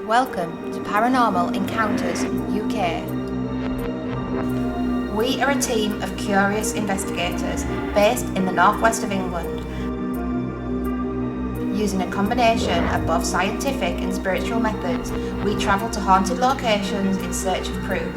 Welcome to Paranormal Encounters UK. We are a team of curious investigators based in the northwest of England. Using a combination of both scientific and spiritual methods, we travel to haunted locations in search of proof.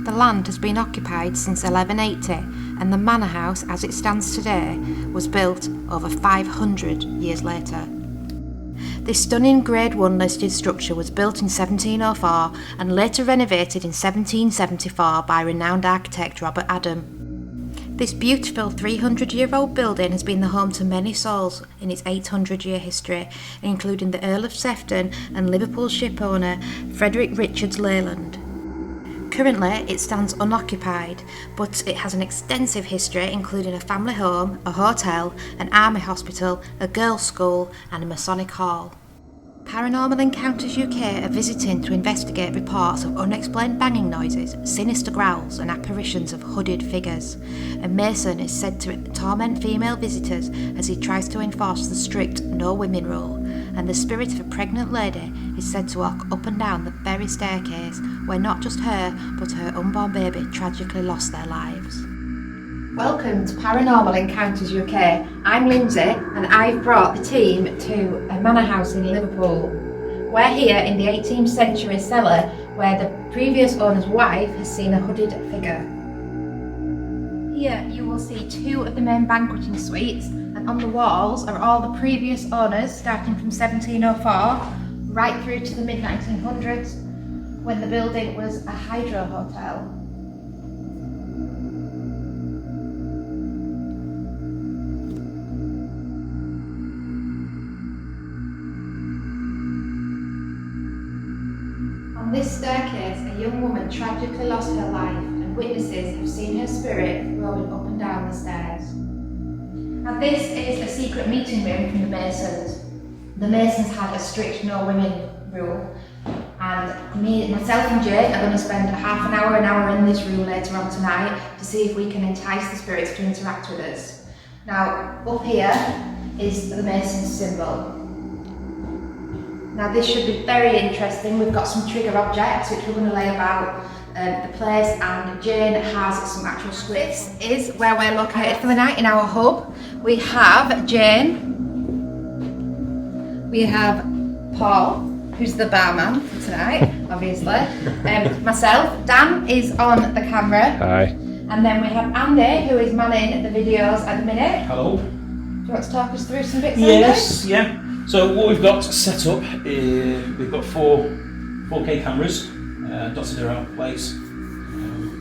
The land has been occupied since 1180, and the manor house as it stands today was built over 500 years later. This stunning Grade 1 listed structure was built in 1704 and later renovated in 1774 by renowned architect Robert Adam. This beautiful 300-year-old building has been the home to many souls in its 800-year history, including the Earl of Sefton and Liverpool ship owner Frederick Richards Leyland. Currently, it stands unoccupied, but it has an extensive history including a family home, a hotel, an army hospital, a girls' school and a masonic hall. Paranormal Encounters UK are visiting to investigate reports of unexplained banging noises, sinister growls and apparitions of hooded figures. A mason is said to torment female visitors as he tries to enforce the strict no women rule, and the spirit of a pregnant lady is said to walk up and down the very staircase where not just her but her unborn baby tragically lost their lives. Welcome to Paranormal Encounters UK. I'm Lindsay and I've brought the team to a manor house in Liverpool. We're here in the 18th century cellar where the previous owner's wife has seen a hooded figure. Here you will see two of the main banqueting suites, and on the walls are all the previous owners starting from 1704 right through to the mid-1900s when the building was a hydro hotel. On this staircase, a young woman tragically lost her life, and witnesses have seen her spirit rolling up and down the stairs. Now this is a secret meeting room from the Masons. The Masons had a strict no women rule, and myself and Jane are going to spend half an hour in this room later on tonight to see if we can entice the spirits to interact with us. Now up here is the Mason's symbol. Now this should be very interesting. We've got some trigger objects which we're going to lay about the place, and Jane has some actual scripts. This is where we're located for the night in our hub. We have Jane, we have Paul, who's the barman for tonight, obviously, myself, Dan is on the camera. Hi. And then we have Andy, who is manning the videos at the minute. Hello. Do you want to talk us through some bits? Yes, yeah. So what we've got set up is we've got 4K cameras dotted around the place,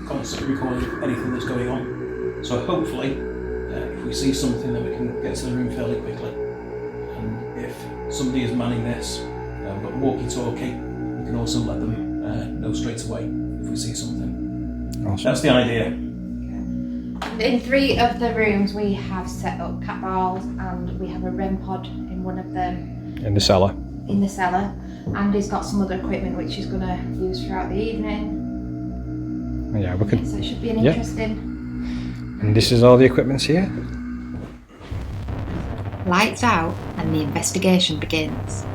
constantly recording anything that's going on. So hopefully, if we see something, then we can get to the room fairly quickly. And if somebody is manning this, we've got walkie-talkie. We can also let them know straight away if we see something. Awesome. That's the idea. In 3 of the rooms we have set up cat balls, and we have a REM pod in one of them. In the cellar. In the cellar. Andy's got some other equipment which he's going to use throughout the evening. Yeah, we could. So it should be an Yeah. interesting... And this is all the equipment's here. Lights out and the investigation begins.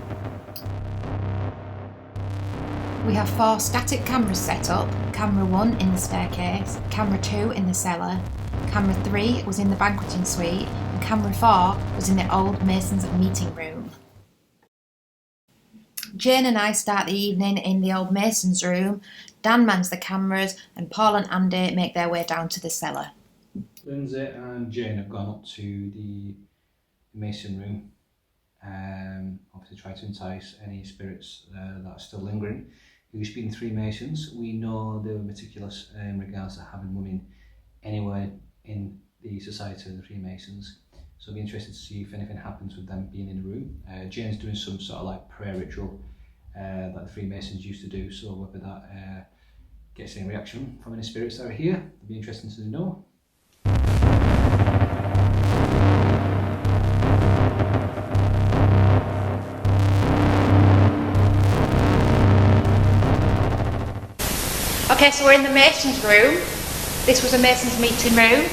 We have 4 static cameras set up. Camera 1 in the staircase, camera 2 in the cellar, camera 3 was in the banqueting suite, and camera 4 was in the old Mason's meeting room. Jane and I start the evening in the old Mason's room, Dan mans the cameras, and Paul and Andy make their way down to the cellar. Lindsay and Jane have gone up to the Mason room, obviously try to entice any spirits that are still lingering who used to be in the Freemasons. We know they were meticulous in regards to having women anywhere in the Society of the Freemasons. So I'll be interested to see if anything happens with them being in the room. Jane's doing some sort of like prayer ritual that the Freemasons used to do, so whether that gets any reaction from any spirits that are here, it'll be interesting to know. Okay, so we're in the Masons room. This was a Masons meeting room.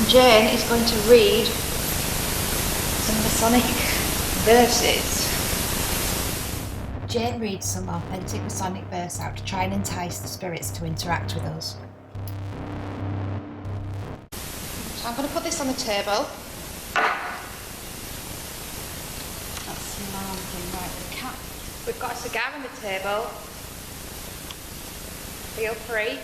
Jane is going to read some Masonic verses. Jane reads some authentic Masonic verse out to try and entice the spirits to interact with us. So I'm going to put this on the table. That's the alarm thing, right, the cat. We've got a cigar on the table. Feel free.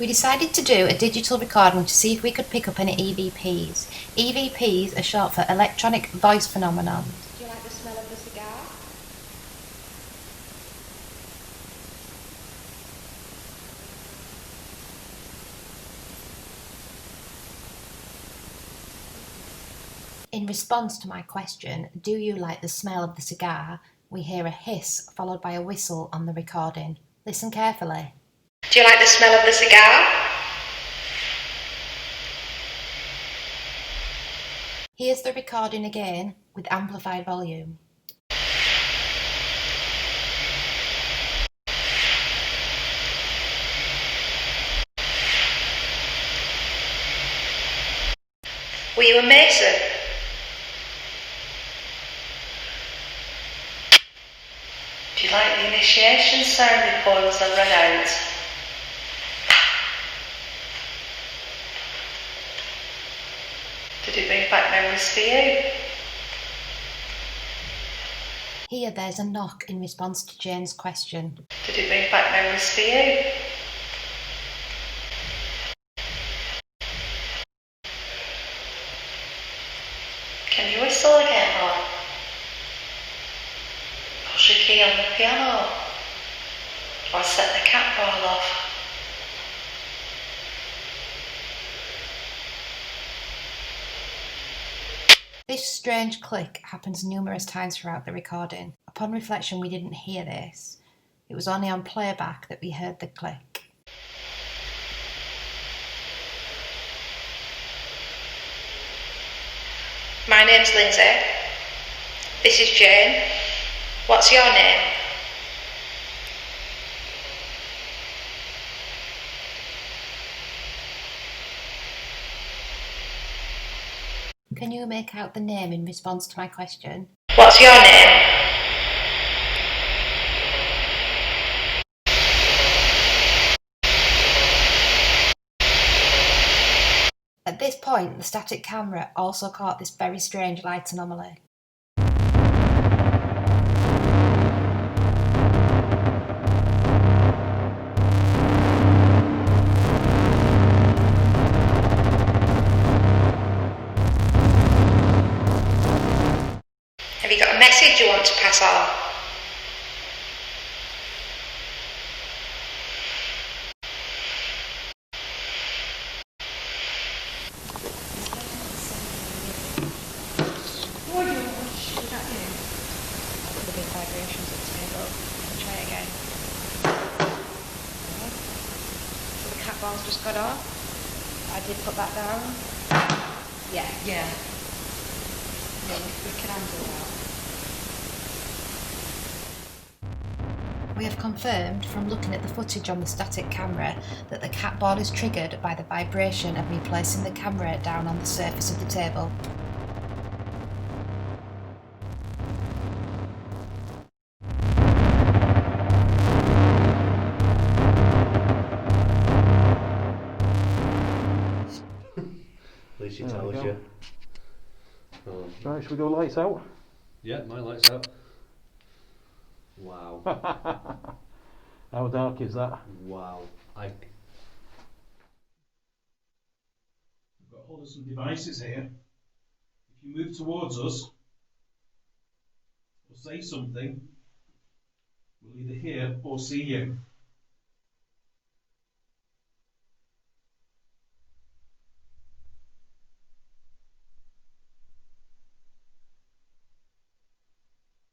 We decided to do a digital recording to see if we could pick up any EVPs. EVPs are short for electronic voice phenomenon. Do you like the smell of the cigar? In response to my question, do you like the smell of the cigar? We hear a hiss followed by a whistle on the recording. Listen carefully. Do you like the smell of the cigar? Here's the recording again with amplified volume. Were you a Mason? Do you like the initiation ceremony poems I read out? Did it bring back memories for you? Here there's a knock in response to Jane's question. Did it bring back memories for you? Can you whistle again, or push a key on the piano, or set the cat ball off? This strange click happens numerous times throughout the recording. Upon reflection, we didn't hear this. It was only on playback that we heard the click. My name's Lindsay. This is Jane. What's your name? Can you make out the name in response to my question? What's your name? At this point, the static camera also caught this very strange light anomaly. Have you got a message you want to pass on? Vibrations at the table. I'll try it again. Okay. So the cat ball's just got off. I did put that down. Yeah. Yeah, we can handle that. We have confirmed from looking at the footage on the static camera that the cat ball is triggered by the vibration of me placing the camera down on the surface of the table. At least she tells you. Oh. Right, should we go lights out? Yeah, my light's out. Wow. How dark is that? Wow. We've got hold of some devices here. If you move towards us, or say something, we'll either hear or see you.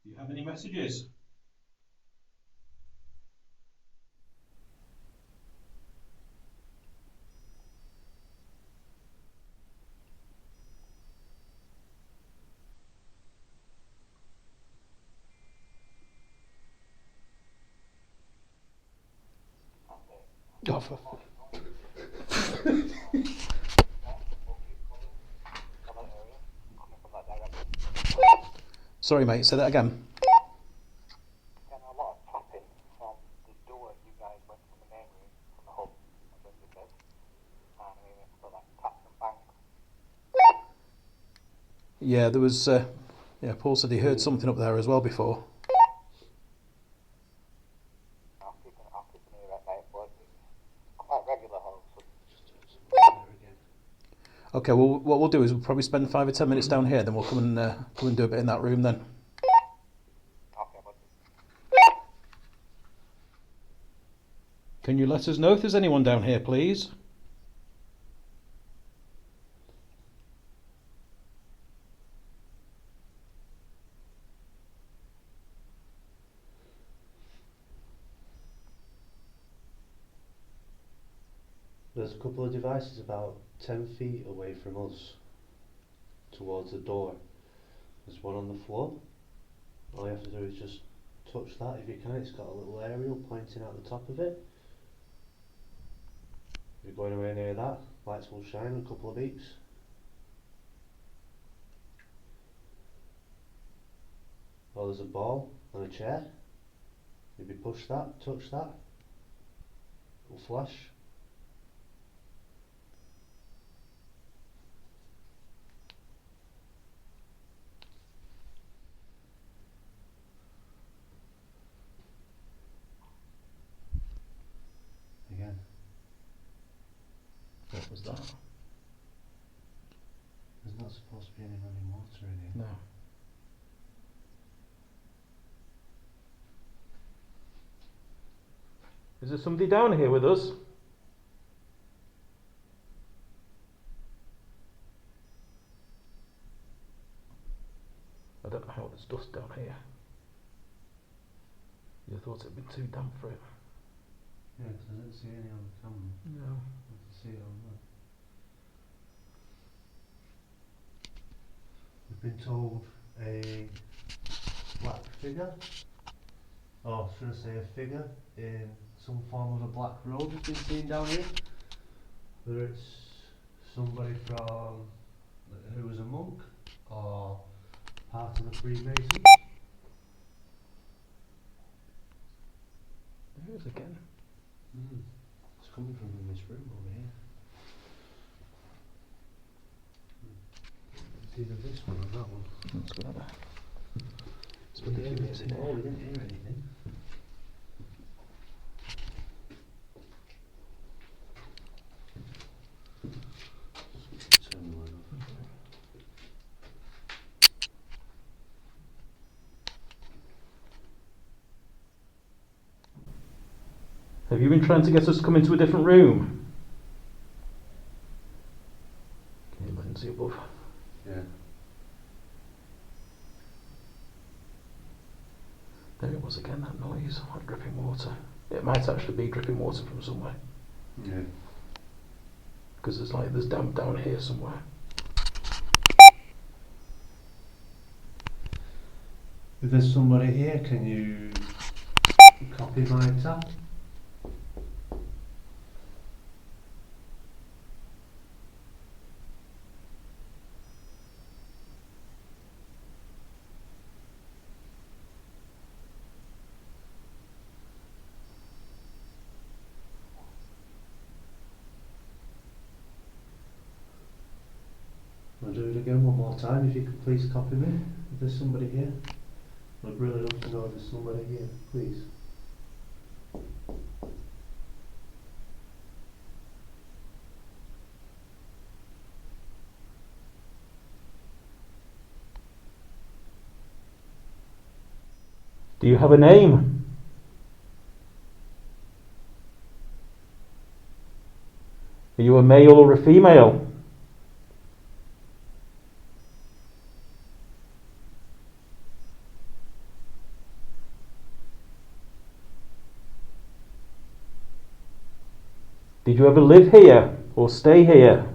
Do you have any messages? Oh, for Sorry, mate. Say that again. Getting a lot of tapping from the door you guys went from the main room, from the hub, I guess it says. And I mean, it's got like taps and bangs. Yeah, there was. Yeah, Paul said he heard something up there as well before. I'll keep an ear at night, but it's quite regular, so Okay, well, what we'll do is we'll probably spend 5 or 10 minutes down here, then we'll come and do a bit in that room then. okay, but Can you let us know if there's anyone down here, please? There's a couple of devices about 10 feet away from us, towards the door. There's one on the floor. All you have to do is just touch that if you can. It's got a little aerial pointing out the top of it. If you're going away near that, lights will shine, a couple of beeps. Or there's a ball on a chair. If you push that, touch that, it'll flash. Again. What was that? There's not supposed to be any running water in here. No. Is there somebody down here with us? I don't know how there's dust down here. You thought it'd been too damp for it. Yeah, because I didn't see any on the camera. No. I can see it on that. We've been told a black figure, or should I say a figure in some form of a black robe has been seen down here. Whether it's somebody from who was a monk or part of the Freemasons. There it is again. It's coming from in this room over here. It's either this one or that one. Let's go there. We didn't hear anything. Oh, we didn't hear anything. Turn the light off. Have you been trying to get us to come into a different room? Can you look and see above? Yeah. There it was again, that noise, like dripping water. It might actually be dripping water from somewhere. Yeah. Because there's damp down here somewhere. If there's somebody here, can you copy my tap? I'll do it again one more time if you could please copy me. If there's somebody here. I'd really love to know if there's somebody here, please. Do you have a name? Are you a male or a female? Did you ever live here or stay here?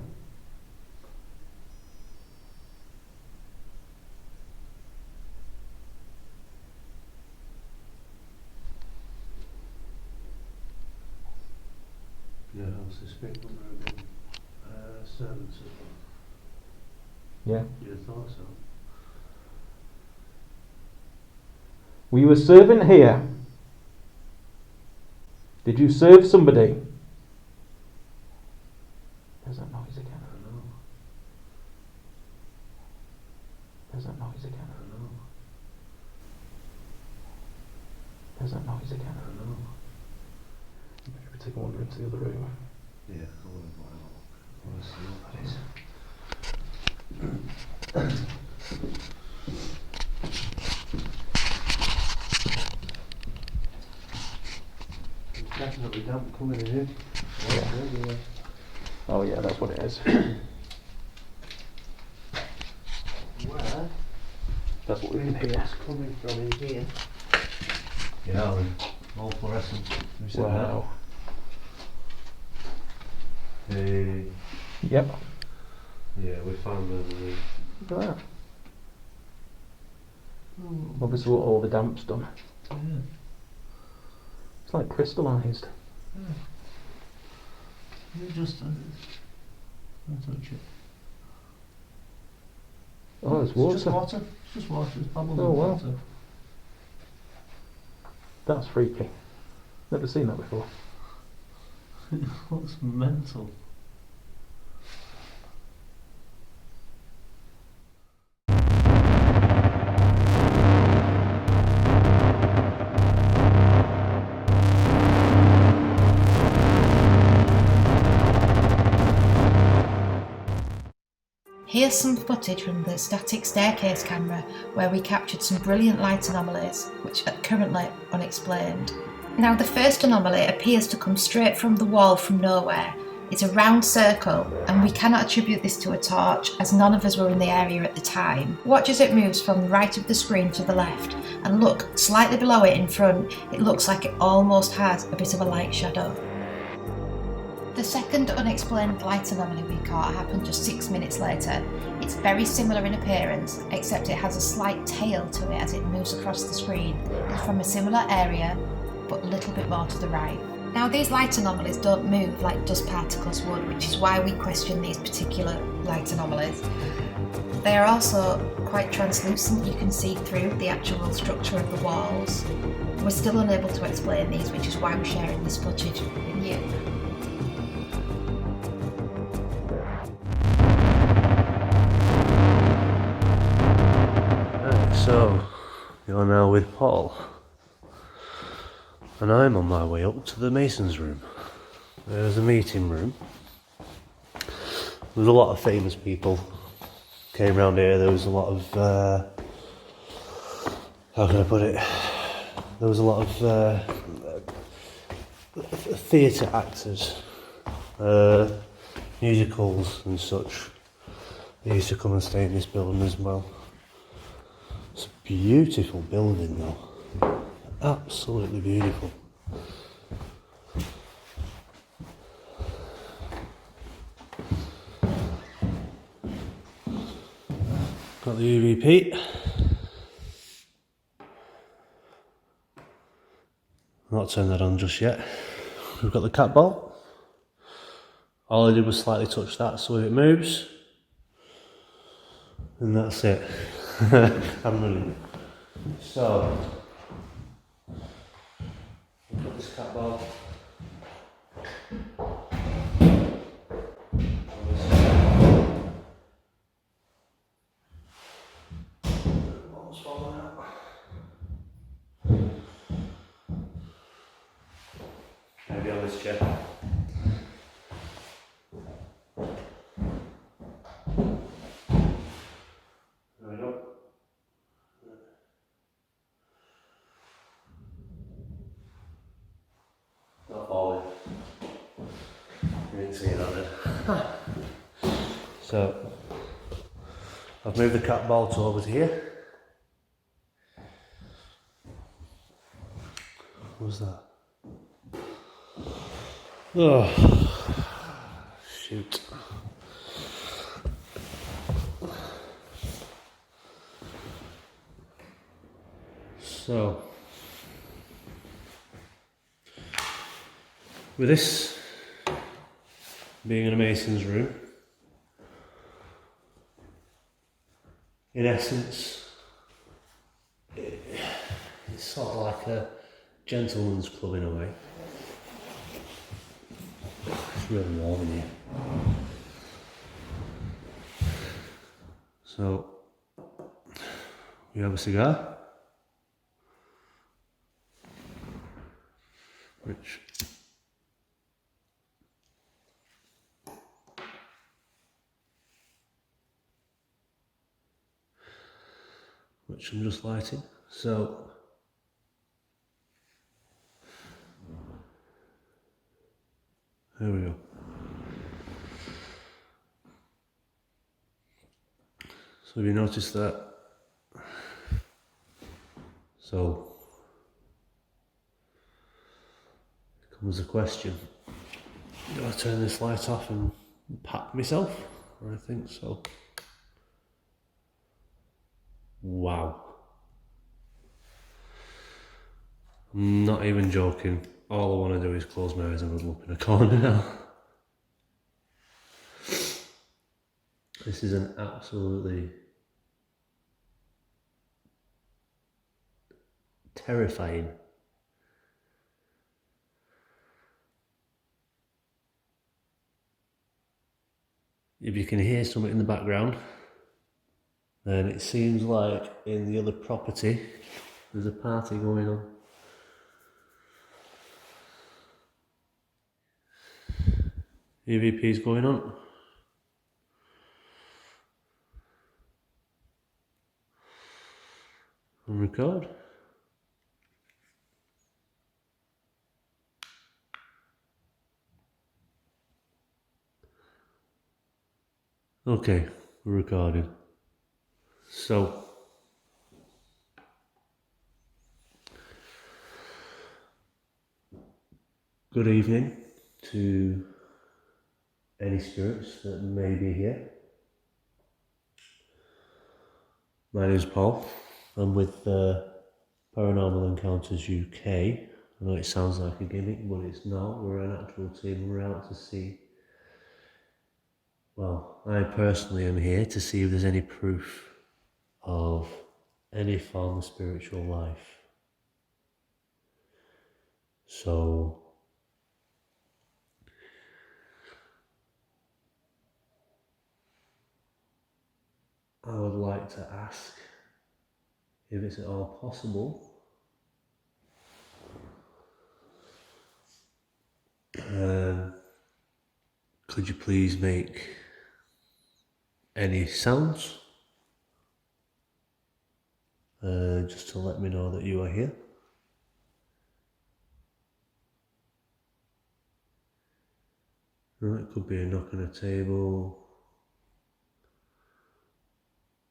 Yeah, I suspect that there have been servants as well. Yeah. You'd have thought so. Were you a servant here? Did you serve somebody? There's that noise again. I know. There's that noise again. I know. There's that noise again. I know. Maybe we take a wander into the other room. Yeah, I want to have a look. I want to see what that is. There's definitely damp coming in here. Yeah. Oh yeah, that's what it is. Where? That's what we can hear. It's coming from in here. Yeah, all fluorescent. Who said Wow. that? Hey. Yep. Yeah, we found the Look at that. Obviously what all the damp's done. Yeah. It's like crystallised. You just don't touch it. Oh, it's It's water. just water. It's just water. It's bubbles Oh, and wow. water. That's freaky. Never seen that before. It looks mental. Here's some footage from the static staircase camera where we captured some brilliant light anomalies, which are currently unexplained. Now, the first anomaly appears to come straight from the wall from nowhere. It's a round circle, and we cannot attribute this to a torch, as none of us were in the area at the time. Watch as it moves from the right of the screen to the left, and look, slightly below it in front, it looks like it almost has a bit of a light shadow. The second unexplained light anomaly we caught happened just 6 minutes later. It's very similar in appearance, except it has a slight tail to it as it moves across the screen. It's from a similar area, but a little bit more to the right. Now, these light anomalies don't move like dust particles would, which is why we question these particular light anomalies. They are also quite translucent. You can see through the actual structure of the walls. We're still unable to explain these, which is why we're sharing this footage with you. So, you're now with Paul, and I'm on my way up to the Mason's room. There's a meeting room. There's a lot of famous people came around here. There was a lot of, how can I put it? There was a lot of theatre actors, musicals and such. They used to come and stay in this building as well. It's a beautiful building though, absolutely beautiful. Got the EVP. Not turned that on just yet. We've got the cat ball. All I did was slightly touch that, so if it moves, and that's it. I'm running. So, we've got this cat ball. Ball's falling out. Maybe on this chair. There we go. see that then. So, I've moved the cat bolt over to here. What was that? Oh, shoot. So, with this being a mason's room, in essence, it's sort of like a gentleman's club in a way. It's really warm in here. So, we have a cigar, which I'm just lighting. So, there we go. So have you noticed that? So, comes the question, do I turn this light off and pat myself? I think so. Wow. I'm not even joking. All I want to do is close my eyes and huddle up in a corner now. This is an absolutely terrifying. If you can hear something in the background, then it seems like in the other property there's a party going on. EVP's going on. And record. Okay, we're recording. So, good evening to any spirits that may be here. My name is Paul. I'm with Paranormal Encounters UK. I know it sounds like a gimmick, but it's not. We're an actual team. We're out to see. Well, I personally am here to see if there's any proof of any form of spiritual life. So, I would like to ask if it's at all possible could you please make any sounds just to let me know that you are here. Right, it could be a knock on a table,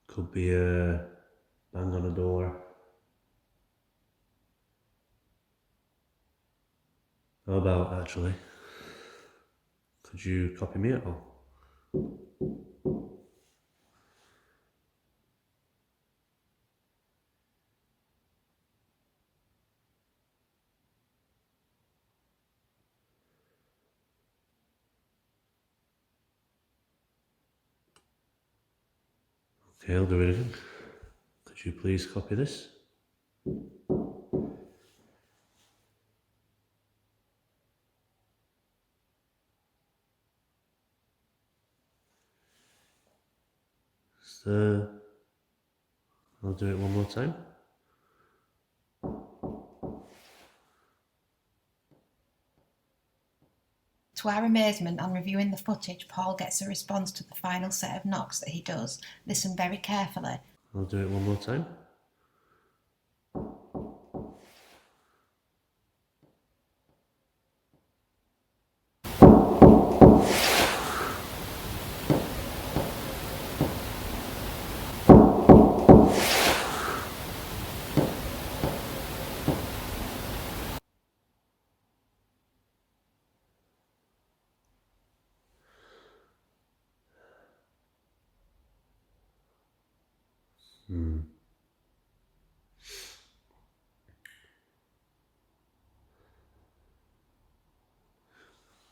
could be a bang on a door. How about actually, could you copy me at all? Okay, I'll do it again. Could you please copy this? I'll do it one more time. To our amazement, on reviewing the footage, Paul gets a response to the final set of knocks that he does. Listen very carefully. I'll do it one more time.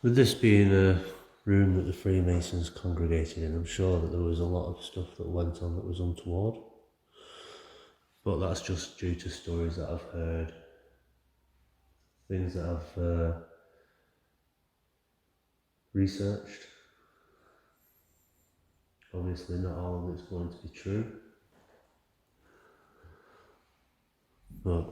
With this being a room that the Freemasons congregated in, I'm sure that there was a lot of stuff that went on that was untoward. But that's just due to stories that I've heard, things that I've researched. Obviously not all of it's going to be true, but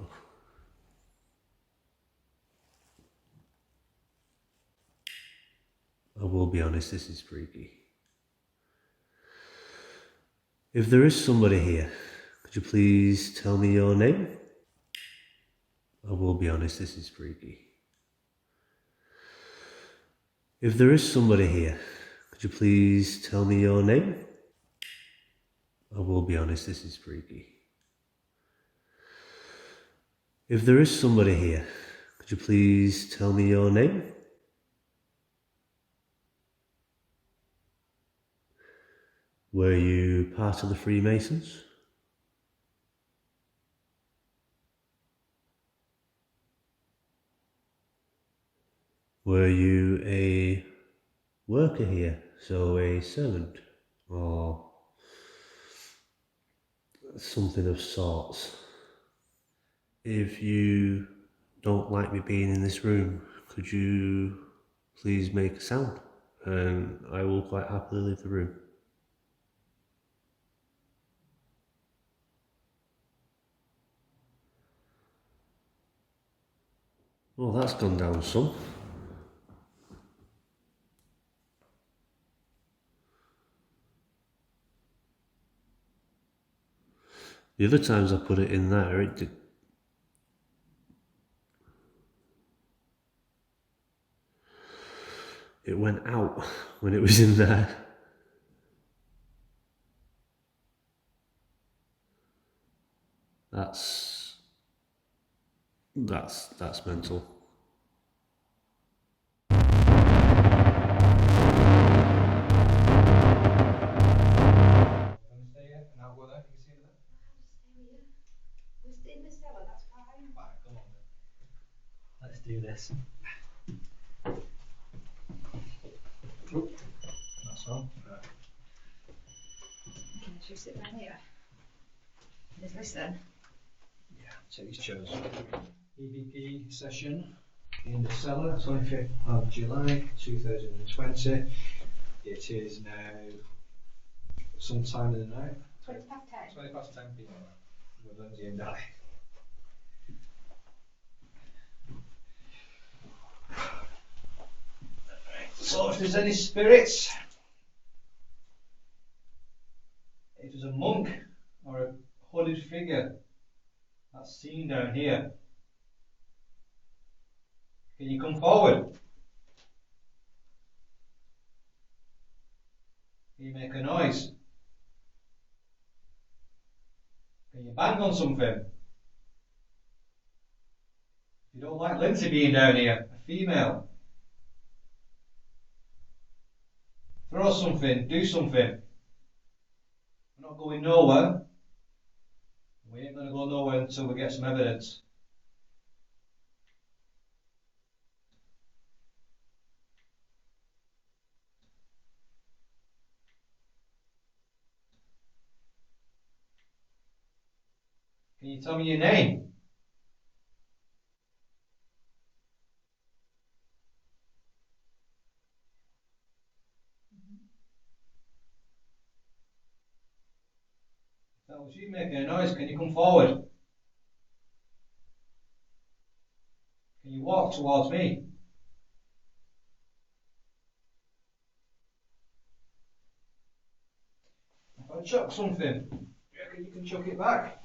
I will be honest, this is freaky. If there is somebody here, could you please tell me your name? I will be honest, this is freaky. If there is somebody here, could you please tell me your name? I will be honest, this is freaky. If there is somebody here, could you please tell me your name? Were you part of the Freemasons? Were you a worker here, so a servant, or something of sorts? If you don't like me being in this room, could you please make a sound, and I will quite happily leave the room. Well, that's gone down some. The other times I put it in there, it did. It went out when it was in there. That's mental. In the cellar, that's fine. Right, come on then. Let's do this. That's all. Right. Can you sit down here? Is this then? Yeah, take these chairs. EVP session in the cellar, 25th of July 2020. It is now sometime in the night. 20 past 10. 20 past 10 p.m. with Lindsay and Daddy. So if there's any spirits, if there's a monk or a hooded figure that's seen down here, can you come forward? Can you make a noise? Can you bang on something? If you don't like Lindsay being down here, a female, throw something, do something. We're not going nowhere. We ain't going to go nowhere until we get some evidence. Can you tell me your name? If that was you making a noise, can you come forward? Can you walk towards me? If I chuck something, do you reckon you can chuck it back?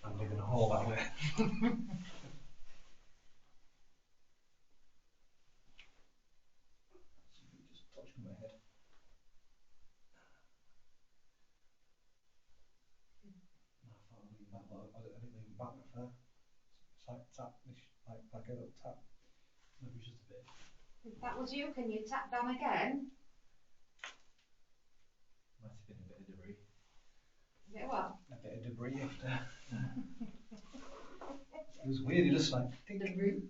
I'm digging a hole that way. Something just touched my head. No, I thought I'd lean back, but I didn't lean back that far. It's like tap, like a little tap. Maybe just a bit. If that was you, can you tap down again? Might have been a bit of debris. Is it what? A bit of debris after. It was weird, it just like Debris.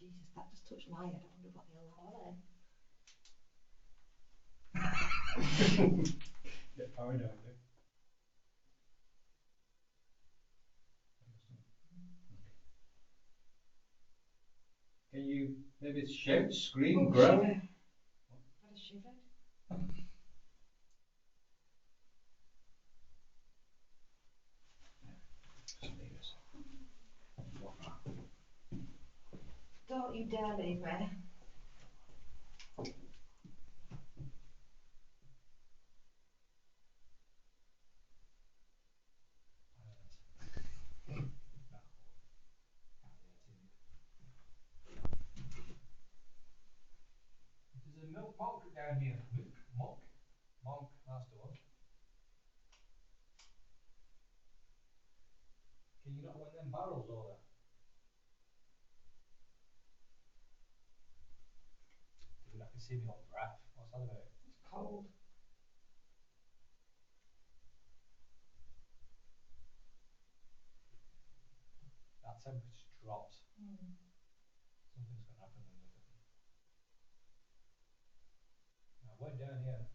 Jesus, that just touched my head. I wonder what the hell that was. Get paranoid. Can you maybe shout, scream, growl? Shiver. Had a shiver. Don't you dare leave me. There's a milk monk down here. Monk? Monk, that's the one. Can you not win them barrels over? Dude, I can see me on breath. What's that about? It's cold. That temperature drops. Something's going to happen then with it. I went down here.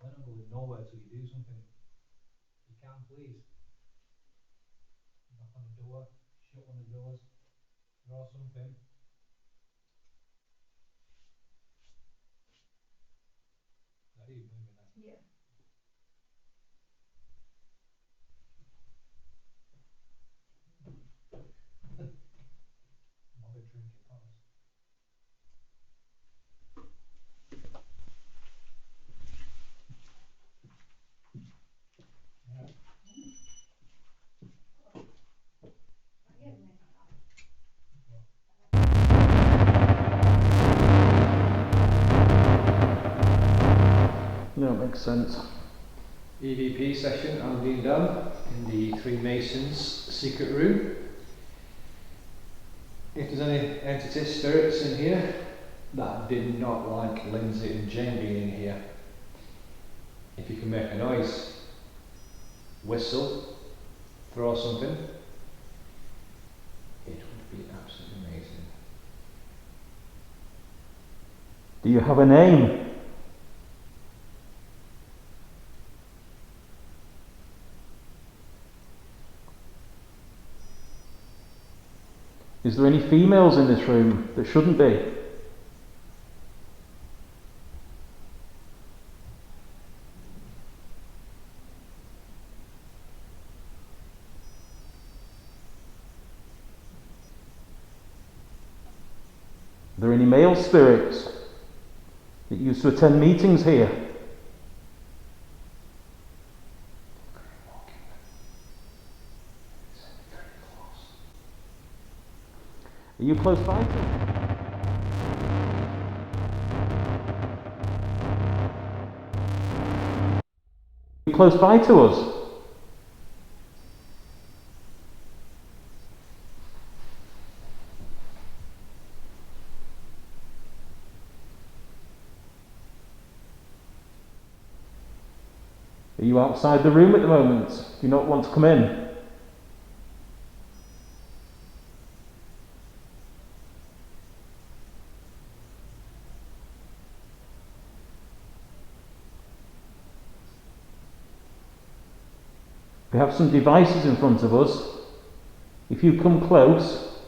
We're not going nowhere till you do something. If you can, please. Knock on the door, shut one of the doors, draw something. That are you moving then? Yeah. Not been drinking, promise. Yeah. Yeah, it makes sense. EVP session has been done in the Three Masons secret room. If there's any entities, spirits in here that did not like Lindsay and Jane being in here, if you can make a noise, whistle, throw something, it would be absolutely amazing. Do you have a name? Is there any females in this room that shouldn't be? Are there any male spirits that used to attend meetings here? Are you close by to us? Are you close by to us? Are you outside the room at the moment? Do you not want to come in? We have some devices in front of us. If you come close,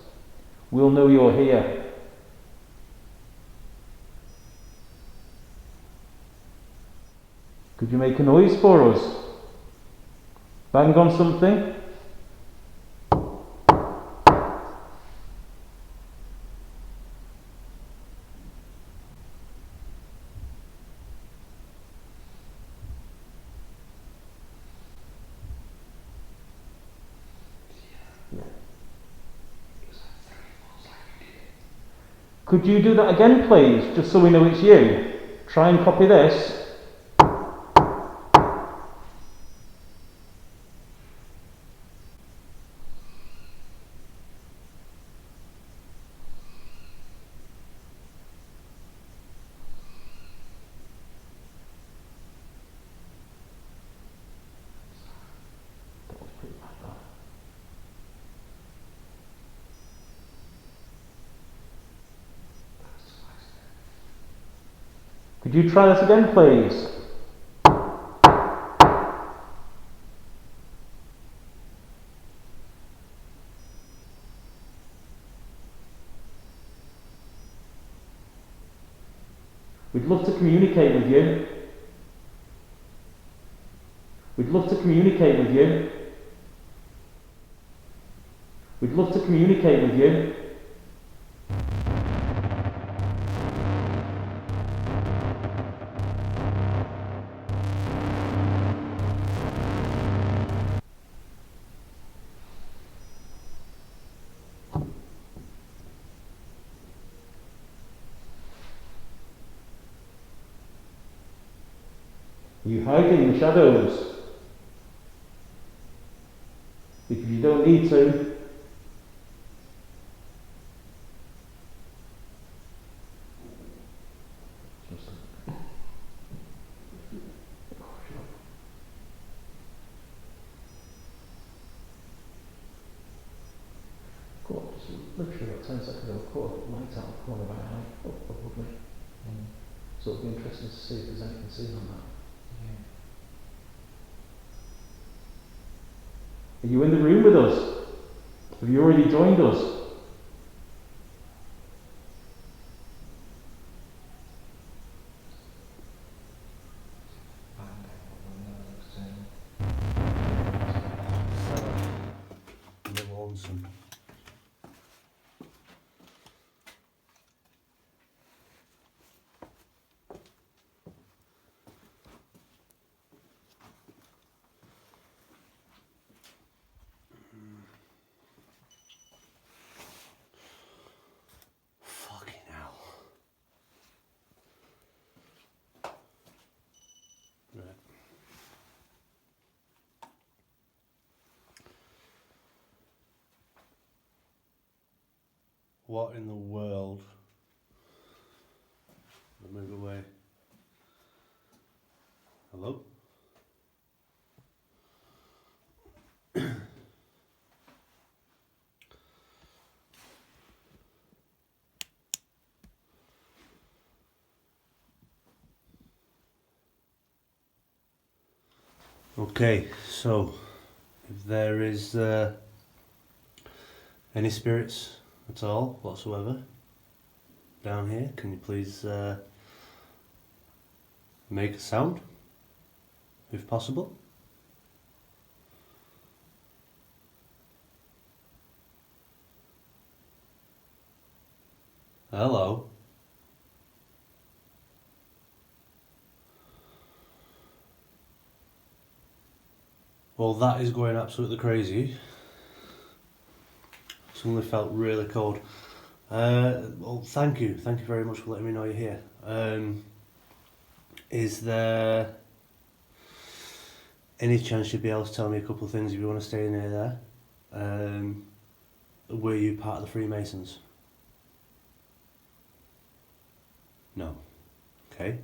we'll know you're here. Could you make a noise for us? Bang on something? Could you do that again, please, just so we know it's you? Try and copy this. Could you try that again, please? We'd love to communicate with you. We'd love to communicate with you. We'd love to communicate with you. You hiding in the shadows because you don't need to. Go on, just literally about 10 seconds ago, caught a light out of the corner of my eye. Oh, lovely. So it'll be interesting to see if there's anything seen on that. Are you in the room with us? Have you already joined us? Lonesome. Fucking hell. Right. What in the world? I'll move away. Hello? Okay, so if there is any spirits at all whatsoever down here, can you please make a sound if possible? Hello? Well, that is going absolutely crazy. Suddenly felt really cold. Well, thank you very much for letting me know you're here. Is there any chance you'd be able to tell me a couple of things if you want to stay near there? Were you part of the Freemasons? No. Okay.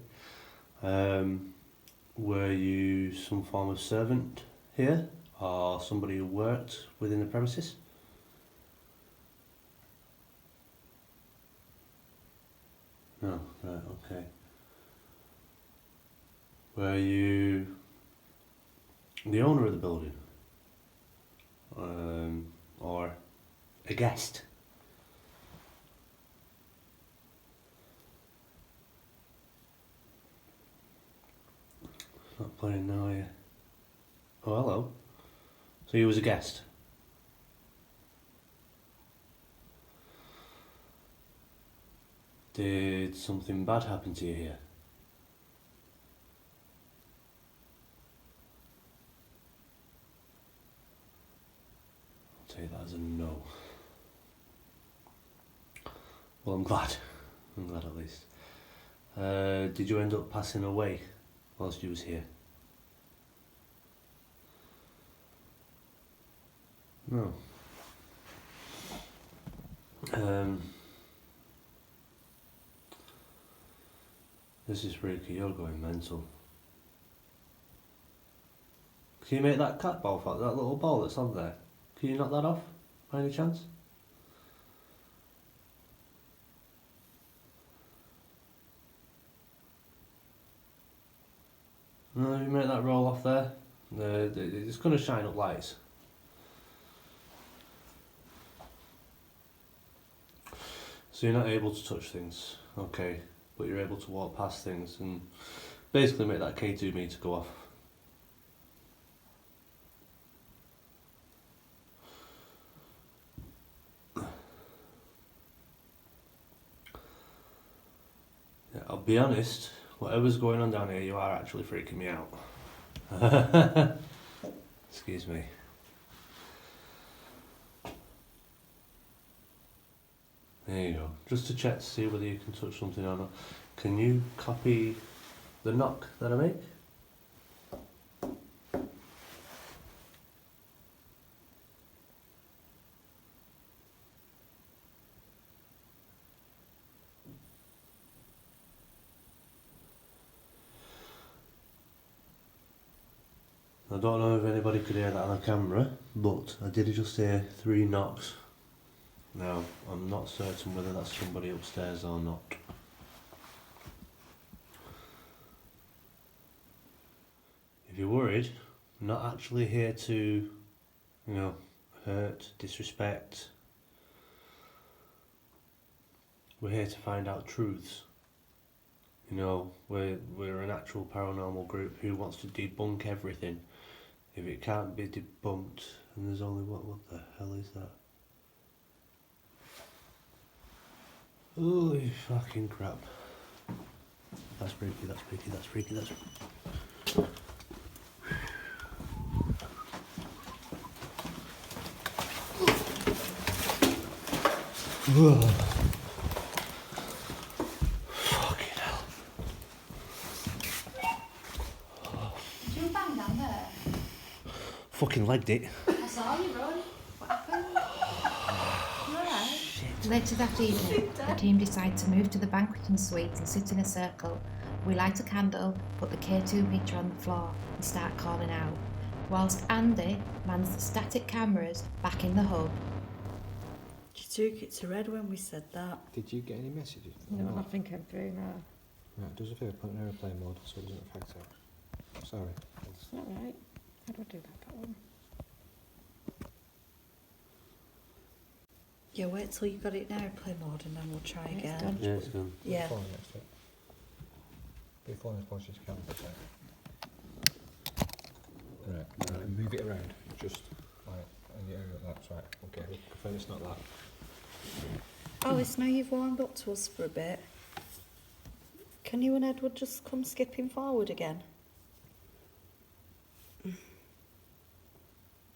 Were you some form of servant here, or somebody who worked within the premises? No. Right. Okay. Were you the owner of the building? Or a guest? Not playing now, are you? Oh, hello. So you was a guest? Did something bad happen to you here? I'll take that as a no. Well, I'm glad. I'm glad at least. Did you end up passing away whilst you was here? No. This is freaky, you're going mental. Can you make that cat ball, that little ball that's on there? Can you knock that off, by any chance? No, if you make that roll off there, it's going to shine up lights. So you're not able to touch things, okay, but you're able to walk past things and basically make that K2 meter go off. Yeah, I'll be honest, whatever's going on down here, you are actually freaking me out. Excuse me. There you go. Just to check to see whether you can touch something or not. Can you copy the knock that I make? I don't know if anybody could hear that on the camera, but I did just hear 3 knocks. Now, I'm not certain whether that's somebody upstairs or not. If you're worried, I'm not actually here to, hurt, disrespect. We're here to find out truths. We're an actual paranormal group who wants to debunk everything. If it can't be debunked, and there's only what the hell is that? Holy fucking crap. That's freaky, that's freaky, that's freaky, that's fucking hell. Did you bang down there? Fucking legged it. I saw you run. What happened? You alright? Later that evening, the team decide to move to the banqueting suite and sit in a circle. We light a candle, put the K2 meter on the floor and start calling out, whilst Andy mans the static cameras back in the hub. You took it to red when we said that. Did you get any messages? No, nothing came through, no. Right, does a favour, put it in aeroplane mode so it doesn't affect it. Sorry. It's not right. How do I do that one? Yeah, wait till you've got it in airplane mode and then we'll try Yeah, it's again. done. Yeah, it's done. Yeah. Put your phone next to it. Put your phone as close as you can. Right, move it around. Just like, and yeah, that's right. Okay, confirm it's not that. Oh, it's now you've warmed up to us for a bit. Can you and Edward just come skipping forward again?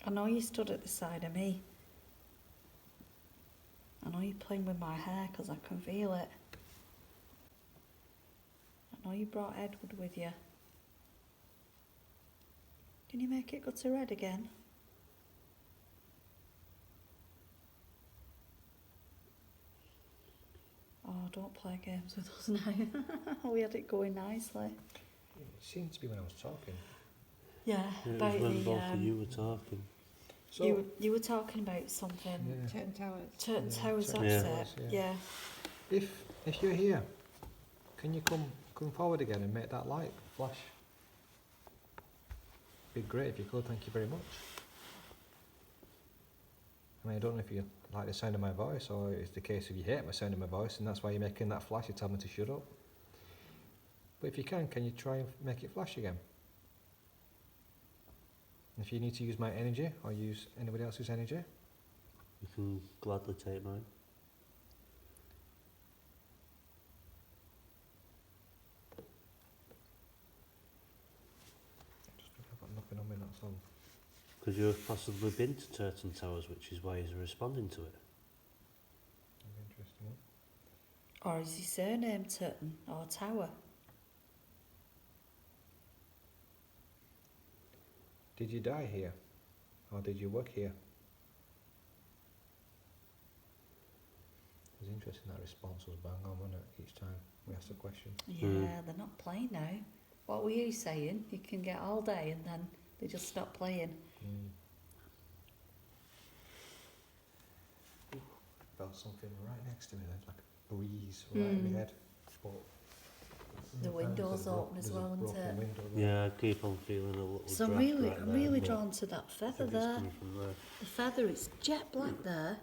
I know you stood at the side of me. I know you're playing with my hair because I can feel it. I know you brought Edward with you. Can you make it go to red again? Oh, don't play games with us now. We had it going nicely. It seemed to be when I was talking. Yeah, It was about when the both of you were talking. So, you were talking about something. yeah. Turn towers. Turton Yeah, Towers, Turton that's Towers, it. yeah. Yeah. If you're here, can you come forward again and make that light flash? Be great if you could. Thank you very much. I mean, I don't know if you like the sound of my voice, or it's the case if you hate my sound of my voice, and that's why you're making that flash. You tell me to shut up. But if you can you try and make it flash again? If you need to use my energy or use anybody else's energy, You can gladly take mine. just think I've got nothing on me. That's all. Could you have possibly been to Turton Towers, which is why he's responding to it? That'd be interesting. Or is his surname Turton or Tower? Did you die here, or did you work here? It was interesting that response was bang on, wasn't it? Each time we asked a question. Yeah, they're not playing now. What were you saying? You can get all day and then they just stop playing. Felt something right next to me, then, like a breeze right in my head. But The window's open as well, isn't it? Yeah, I keep on feeling a little So I'm draft really, right I'm there, really but drawn to that I feather think it's there. coming from there. The feather, it's jet black there.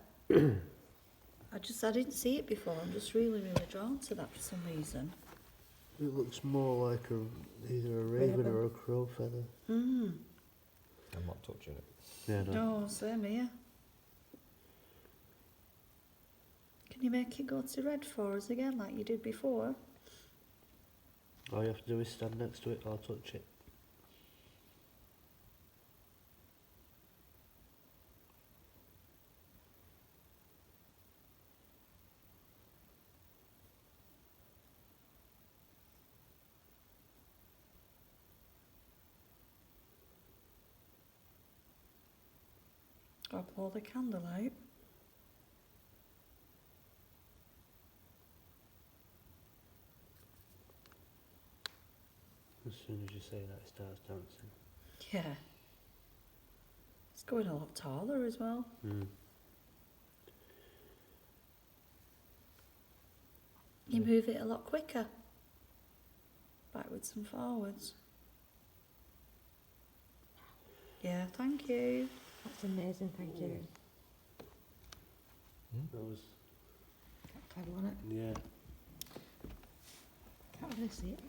I didn't see it before. I'm just really, really drawn to that for some reason. It looks more like either a raven or a crow feather. Hmm. I'm not touching it. Yeah, no. No, same here. Can you make it go to red for us again, like you did before? All you have to do is stand next to it or touch it. I'll blow the candle out. As soon as you say that, it starts dancing. Yeah. It's going a lot taller as well. Mm. You move it a lot quicker. Backwards and forwards. Yeah, thank you. That's amazing, thank you. That was, Clever, wasn't it? yeah. Can't really see it.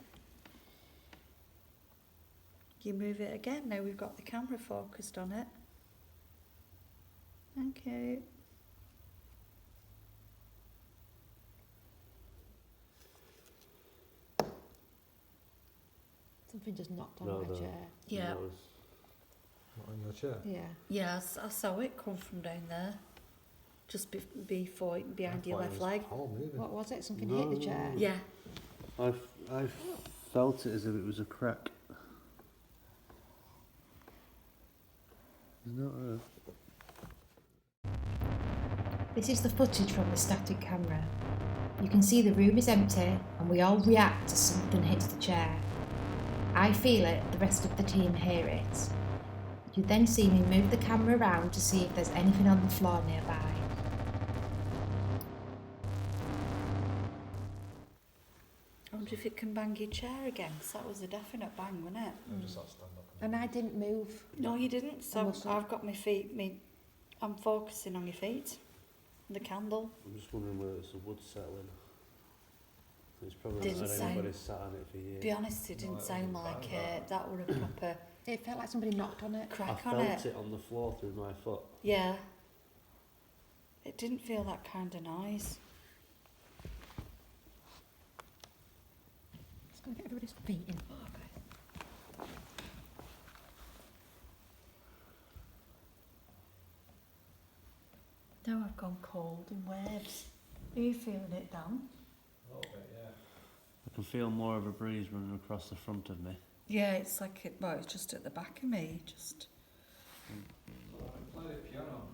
You move it again, now we've got the camera focused on it. Thank you. Something just knocked on No, my no. chair. Yeah. That was, What, on your chair? Yeah. Yeah, I saw it come from down there. Just before, behind your left leg. Whole moving. What was it? Something hit the chair? Yeah. I felt it as if it was a crack. It's not This is the footage from the static camera. You can see the room is empty and we all react as something hits the chair. I feel it, the rest of the team hear it. You then see me move the camera around to see if there's anything on the floor nearby. I wonder if it can bang your chair again, 'cause that was a definite bang, wasn't it? I just had to stand up. And I didn't move. No, you didn't. So must have. I've got my feet, I'm focusing on your feet. The candle. I'm just wondering whether it's a wood settling. It's probably Didn't not sound- anybody sat on it for years. Be honest, it didn't sound like it. That were a proper It felt like somebody knocked on it. I crack on felt it. it on the floor through my foot. Yeah. It didn't feel that kind of noise. Just gonna get everybody's feet in. Now I've gone cold in waves. Are you feeling it, Dan? A little bit, yeah. I can feel more of a breeze running across the front of me. Yeah, it's like it's just at the back of me. Just. I played the piano.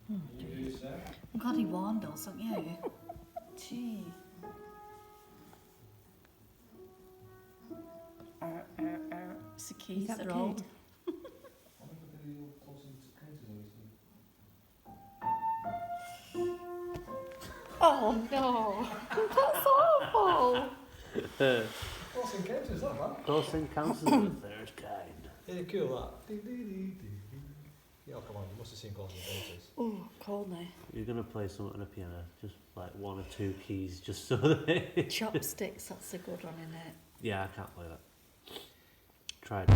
Hmm. You use that? I'm glad he warned us, aren't you? Gee. It's the keys Is that that the are old. key? Oh no! That's awful! Close Encounters, is that bad? Close Encounters of the Third Kind. Yeah, cool that. Yeah, come on, you must have seen Close Encounters. Oh, cold now. You're going to play something on a piano, just like one or two keys, just so that... Chopsticks, that's a good one, isn't it? Yeah, I can't play that. Tried.